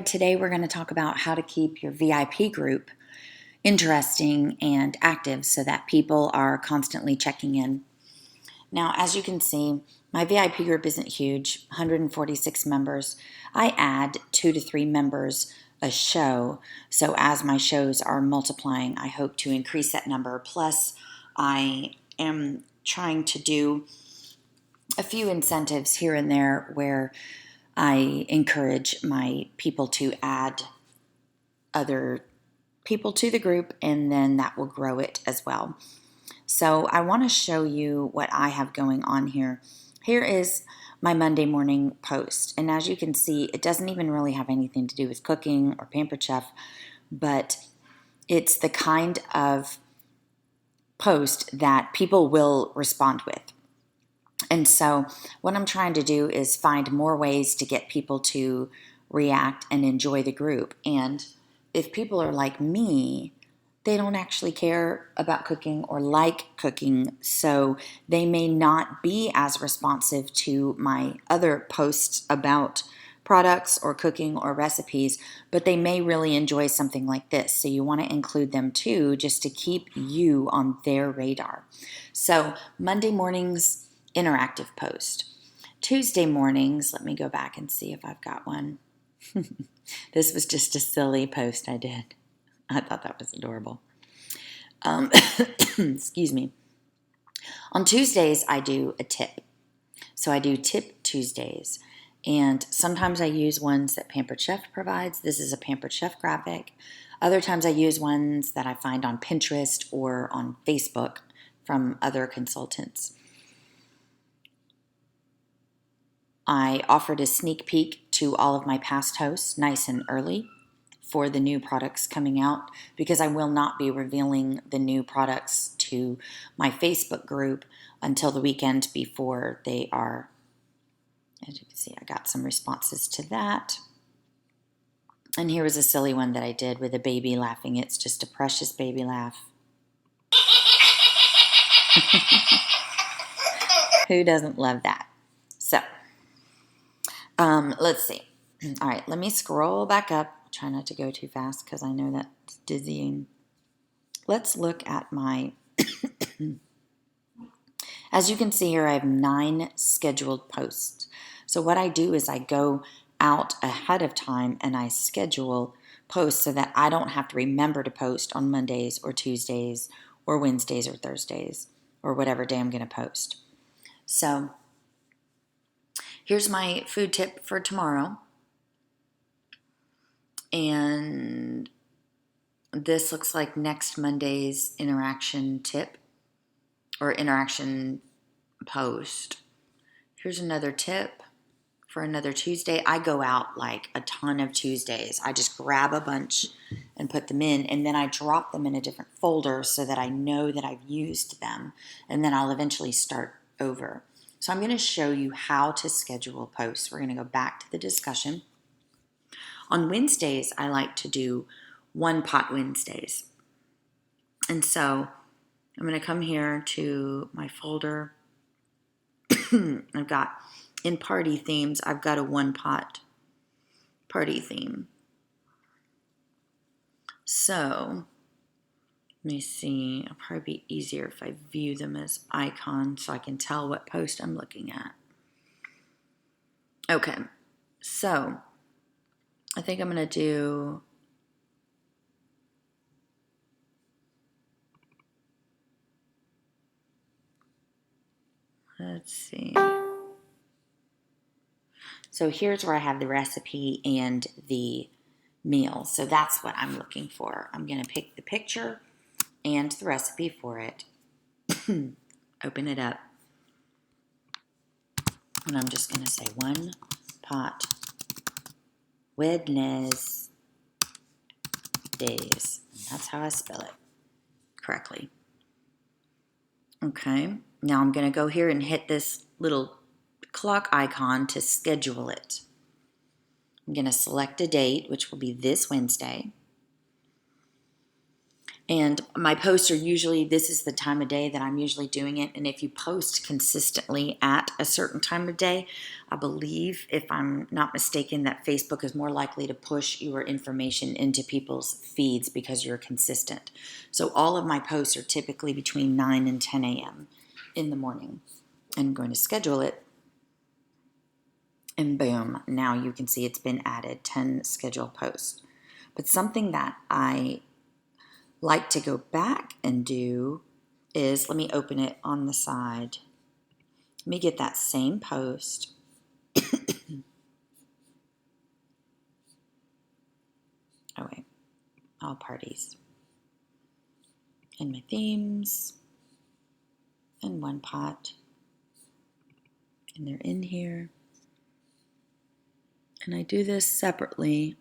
Today we're going to talk about how to keep your VIP group interesting and active so that people are constantly checking in. Now, as you can see, my VIP group isn't huge, 146 members. I add 2 to 3 members a show, so as my shows are multiplying, I hope to increase that number. Plus, I am trying to do a few incentives here and there where I encourage my people to add other people to the group, and then that will grow it as well. So I want to show you what I have going on here. Here is my Monday morning post, and as you can see, it doesn't even really have anything to do with cooking or Pampered Chef, but it's the kind of post that people will respond with. And so what I'm trying to do is find more ways to get people to react and enjoy the group. And if people are like me, they don't actually care about cooking or like cooking, so they may not be as responsive to my other posts about products or cooking or recipes, but they may really enjoy something like this. So you want to include them too, just to keep you on their radar. So Monday mornings, interactive post. Tuesday mornings, let me go back and see if I've got one. This was just a silly post I did. I thought that was adorable. Excuse me. On Tuesdays, I do a tip. So I do Tip Tuesdays. And sometimes I use ones that Pampered Chef provides. This is a Pampered Chef graphic. Other times I use ones that I find on Pinterest or on Facebook from other consultants. I offered a sneak peek to all of my past hosts, nice and early, for the new products coming out, because I will not be revealing the new products to my Facebook group until the weekend before they are. As you can see, I got some responses to that. And here was a silly one that I did with a baby laughing. It's just a precious baby laugh. Who doesn't love that? So, let's see. All right, let me scroll back up. Try not to go too fast because I know that's dizzying. Let's look at my, as you can see here, I have 9 scheduled posts. So what I do is I go out ahead of time and I schedule posts so that I don't have to remember to post on Mondays or Tuesdays or Wednesdays or Thursdays or whatever day I'm going to post. So here's my food tip for tomorrow. And this looks like next Monday's interaction tip or interaction post. Here's another tip for another Tuesday. I go out like a ton of Tuesdays. I just grab a bunch and put them in, and then I drop them in a different folder so that I know that I've used them, and then I'll eventually start over. So I'm going to show you how to schedule posts. We're going to go back to the discussion. On Wednesdays, I like to do One Pot Wednesdays. And so I'm going to come here to my folder. I've got, in party themes, I've got a One Pot party theme. So let me see. It'll probably be easier if I view them as icons so I can tell what post I'm looking at. Okay, so I think I'm going to do, let's see. So here's where I have the recipe and the meal. So that's what I'm looking for. I'm going to pick the picture and the recipe for it. Open it up. And I'm just going to say One Pot Wednesdays. That's how I spell it correctly. Okay, now I'm going to go here and hit this little clock icon to schedule it. I'm going to select a date, which will be this Wednesday. And my posts are usually, this is the time of day that I'm usually doing it. And if you post consistently at a certain time of day, I believe, if I'm not mistaken, that Facebook is more likely to push your information into people's feeds because you're consistent. So all of my posts are typically between 9 and 10 a.m. in the morning. I'm going to schedule it. And boom, now you can see it's been added, 10 scheduled posts. But something that I like to go back and do is, let me open it on the side. Let me get that same post. Oh wait, all parties. And my themes. And one pot. And they're in here. And I do this separately.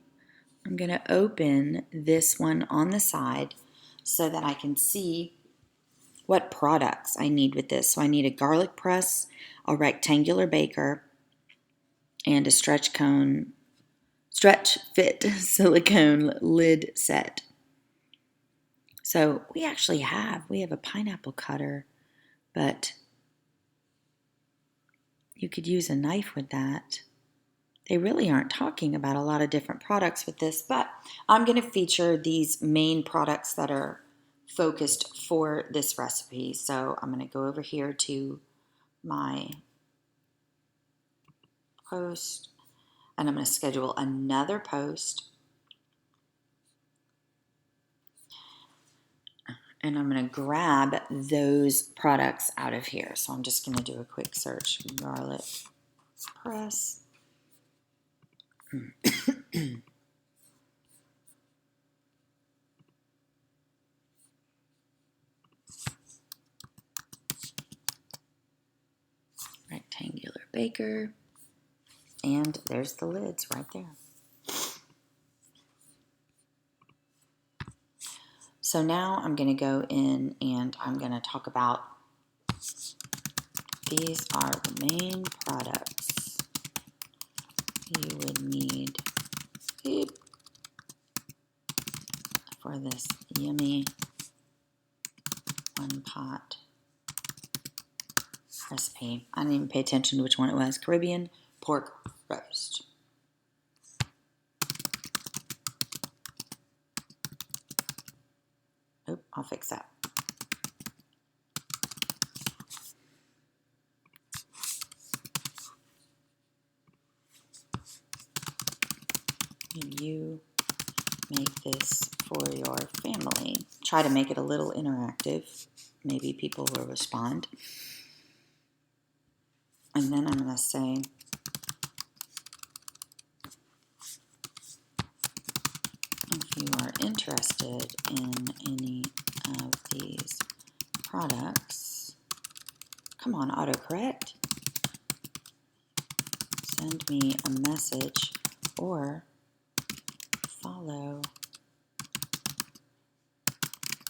I'm going to open this one on the side so that I can see what products I need with this. So I need a garlic press, a rectangular baker, and a stretch fit silicone lid set. So we have a pineapple cutter, but you could use a knife with that. They really aren't talking about a lot of different products with this, but I'm going to feature these main products that are focused for this recipe. So I'm going to go over here to my post, and I'm going to schedule another post. And I'm going to grab those products out of here. So I'm just going to do a quick search. Garlic press. Rectangular baker. And there's the lids right there. So now I'm going to go in and I'm going to talk about, these are the main products you would need for this yummy one pot recipe. I didn't even pay attention to which one it was. Caribbean pork roast. Oh, I'll fix that. You make this for your family. Try to make it a little interactive. Maybe people will respond. And then I'm going to say, if you are interested in any of these products, come on, autocorrect. Send me a message or follow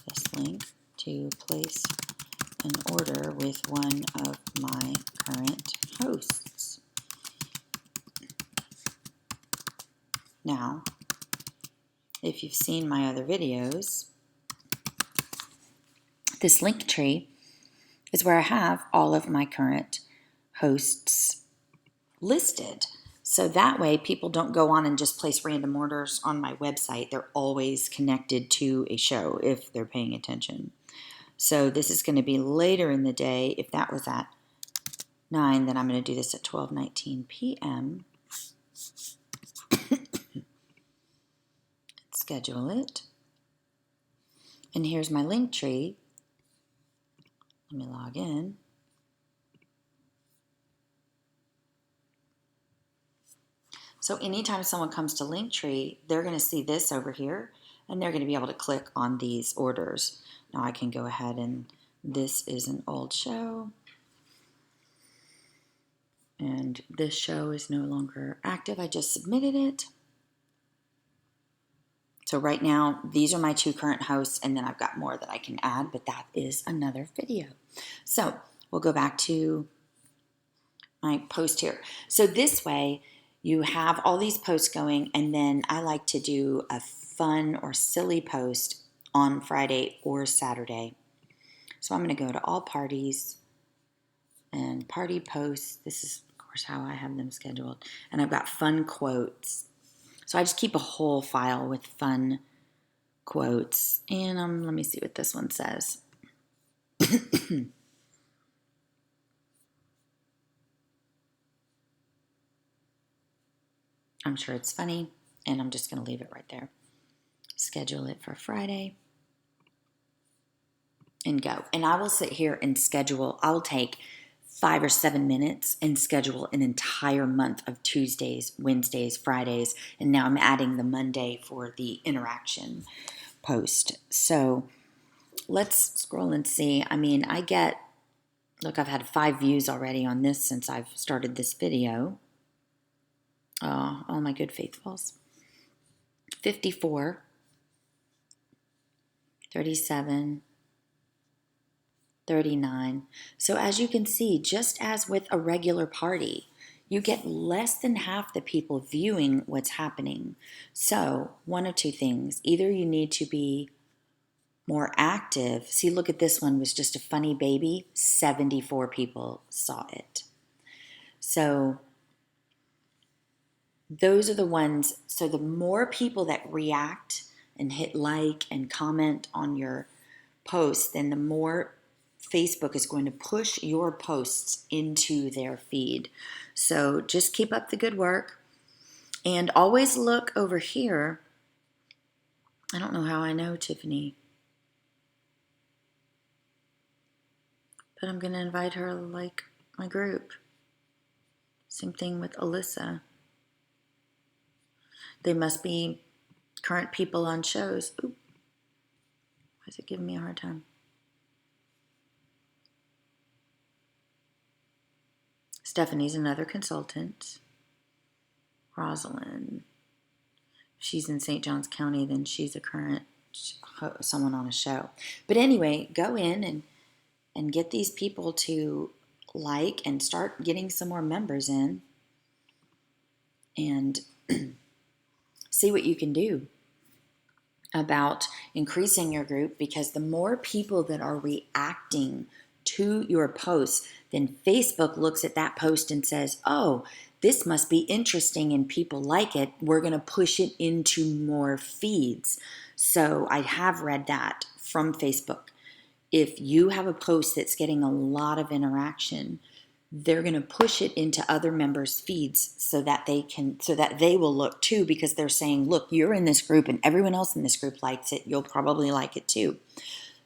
this link to place an order with one of my current hosts. Now, if you've seen my other videos, this link tree is where I have all of my current hosts listed. So that way people don't go on and just place random orders on my website. They're always connected to a show if they're paying attention. So this is going to be later in the day. If that was at 9, then I'm going to do this at 12:19 p.m. Schedule it. And here's my link tree. Let me log in. So anytime someone comes to Linktree, they're going to see this over here, and they're going to be able to click on these orders. Now I can go ahead and, this is an old show, and this show is no longer active. I just submitted it. So right now, these are my 2 current hosts, and then I've got more that I can add, but that is another video. So we'll go back to my post here. So this way, you have all these posts going, and then I like to do a fun or silly post on Friday or Saturday. So I'm going to go to all parties and party posts. This is, of course, how I have them scheduled. And I've got fun quotes. So I just keep a whole file with fun quotes. And let me see what this one says. I'm sure it's funny, and I'm just going to leave it right there. Schedule it for Friday and go. And I will sit here and schedule. I'll take 5 or 7 minutes and schedule an entire month of Tuesdays, Wednesdays, Fridays, and now I'm adding the Monday for the interaction post. So let's scroll and see. I mean, look, I've had 5 views already on this since I've started this video. Oh, all my good faithfuls. 54, 37, 39. So as you can see, just as with a regular party, you get less than half the people viewing what's happening. So one of two things. Either you need to be more active. See, look at this one, was just a funny baby. 74 people saw it. So those are the ones. So the more people that react and hit like and comment on your post, then the more Facebook is going to push your posts into their feed. So just keep up the good work. And always look over here. I don't know how I know Tiffany, but I'm going to invite her like my group. Same thing with Alyssa. They must be current people on shows. Ooh, why is it giving me a hard time? Stephanie's another consultant. Rosalind. If she's in St. Johns County, then she's a current someone on a show. But anyway, go in and get these people to like and start getting some more members in and see what you can do about increasing your group, because the more people that are reacting to your posts, then Facebook looks at that post and says, oh, this must be interesting and people like it. We're going to push it into more feeds. So I have read that from Facebook. If you have a post that's getting a lot of interaction, they're going to push it into other members' feeds so that they will look too, because they're saying, look, you're in this group and everyone else in this group likes it. You'll probably like it too.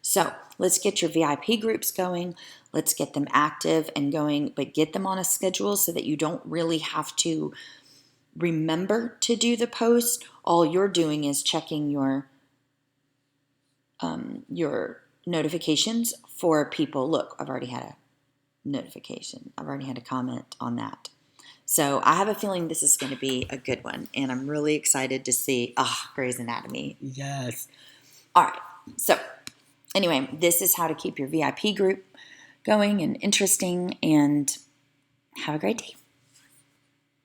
So let's get your VIP groups going. Let's get them active and going, but get them on a schedule so that you don't really have to remember to do the post. All you're doing is checking your notifications for people. Look, I've already had a notification. I've already had a comment on that. So I have a feeling this is going to be a good one, and I'm really excited to see Grey's Anatomy. Yes. All right. So anyway, this is how to keep your VIP group going and interesting, and have a great day.